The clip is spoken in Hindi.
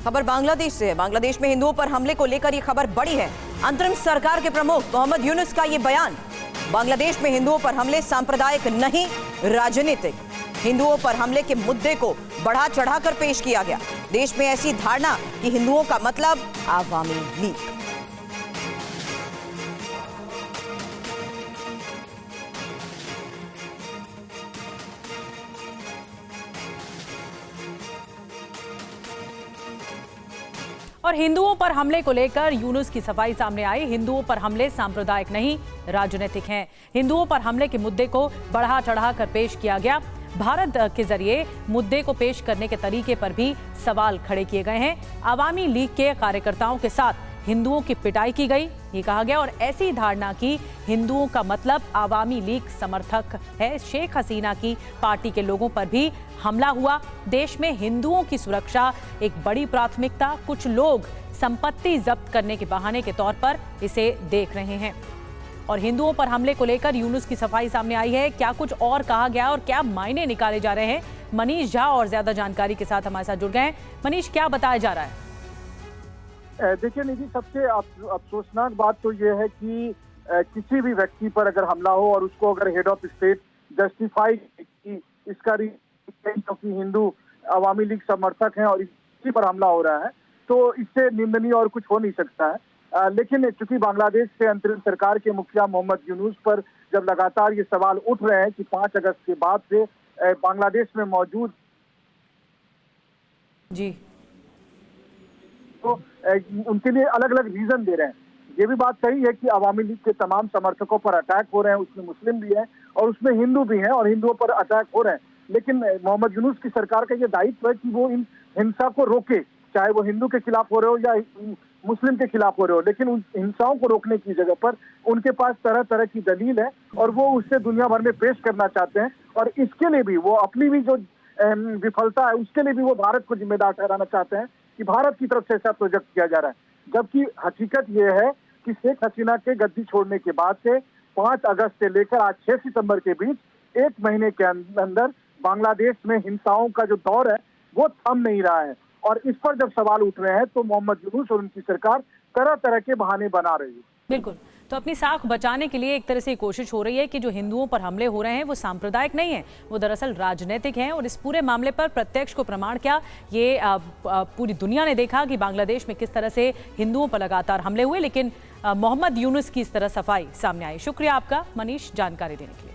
खबर बांग्लादेश से है। बांग्लादेश में हिंदुओं पर हमले को लेकर यह खबर बड़ी है। अंतरिम सरकार के प्रमुख मोहम्मद यूनुस का यह बयान। बांग्लादेश में हिंदुओं पर हमले सांप्रदायिक नहीं, राजनीतिक। हिंदुओं पर हमले के मुद्दे को बढ़ा चढ़ाकर पेश किया गया। देश में ऐसी धारणा कि हिंदुओं का मतलब आवामी लीग। और हिंदुओं पर हमले को लेकर यूनुस की सफाई सामने आई। हिंदुओं पर हमले सांप्रदायिक नहीं, राजनीतिक हैं। हिंदुओं पर हमले के मुद्दे को बढ़ा चढ़ाकर पेश किया गया। भारत के जरिए मुद्दे को पेश करने के तरीके पर भी सवाल खड़े किए गए हैं। आवामी लीग के कार्यकर्ताओं के साथ हिंदुओं की पिटाई की गई, ये कहा गया। और ऐसी धारणा की हिंदुओं का मतलब आवामी लीग समर्थक है। शेख हसीना की पार्टी के लोगों पर भी हमला हुआ। देश में हिंदुओं की सुरक्षा एक बड़ी प्राथमिकता। कुछ लोग संपत्ति जब्त करने के बहाने के तौर पर इसे देख रहे हैं। और हिंदुओं पर हमले को लेकर यूनुस की सफाई सामने आई है। क्या कुछ और कहा गया और क्या मायने निकाले जा रहे हैं? मनीष झा और ज्यादा जानकारी के साथ हमारे साथ जुड़ गए हैं। मनीष, क्या बताया जा रहा है? देखिए निधि, सबसे अफसोसनाक बात तो ये है कि किसी भी व्यक्ति पर अगर हमला हो और उसको अगर हेड ऑफ स्टेट जस्टिफाई कि इसका क्योंकि हिंदू अवामी लीग समर्थक हैं और इसी पर हमला हो रहा है, तो इससे निंदनीय और कुछ हो नहीं सकता है। लेकिन चूंकि बांग्लादेश से अंतरिम सरकार के मुखिया मोहम्मद यूनुस पर जब लगातार ये सवाल उठ रहे हैं कि 5 अगस्त के बाद से बांग्लादेश में मौजूद जी तो उनके लिए अलग अलग रीजन दे रहे हैं। ये भी बात सही है कि अवामी लीग के तमाम समर्थकों पर अटैक हो रहे हैं, उसमें मुस्लिम भी हैं और उसमें हिंदू भी हैं और हिंदुओं पर अटैक हो रहे हैं। लेकिन मोहम्मद यूनुस की सरकार का ये दायित्व है कि वो इन हिंसा को रोके, चाहे वो हिंदू के खिलाफ हो रहे हो या मुस्लिम के खिलाफ हो रहे हो। लेकिन उन हिंसाओं को रोकने की जगह पर उनके पास तरह तरह की दलील है और वो उससे दुनिया भर में पेश करना चाहते हैं। और इसके लिए भी वो अपनी भी जो विफलता है उसके लिए भी वो भारत को जिम्मेदार ठहराना चाहते हैं कि भारत की तरफ से ऐसा प्रोजेक्ट किया जा रहा है। जबकि हकीकत यह है कि शेख हसीना के गद्दी छोड़ने के बाद से 5 अगस्त से लेकर आज 6 सितंबर के बीच 1 महीने के अंदर बांग्लादेश में हिंसाओं का जो दौर है वो थम नहीं रहा है। और इस पर जब सवाल उठ रहे हैं तो मोहम्मद यूनुस और उनकी सरकार तरह तरह के बहाने बना रही है। बिल्कुल, तो अपनी साख बचाने के लिए एक तरह से कोशिश हो रही है कि जो हिंदुओं पर हमले हो रहे हैं वो सांप्रदायिक नहीं है, वो दरअसल राजनीतिक हैं। और इस पूरे मामले पर प्रत्यक्ष को प्रमाण क्या, ये पूरी दुनिया ने देखा कि बांग्लादेश में किस तरह से हिंदुओं पर लगातार हमले हुए। लेकिन मोहम्मद यूनुस की इस तरह सफाई सामने आई। शुक्रिया आपका मनीष, जानकारी देने के लिए।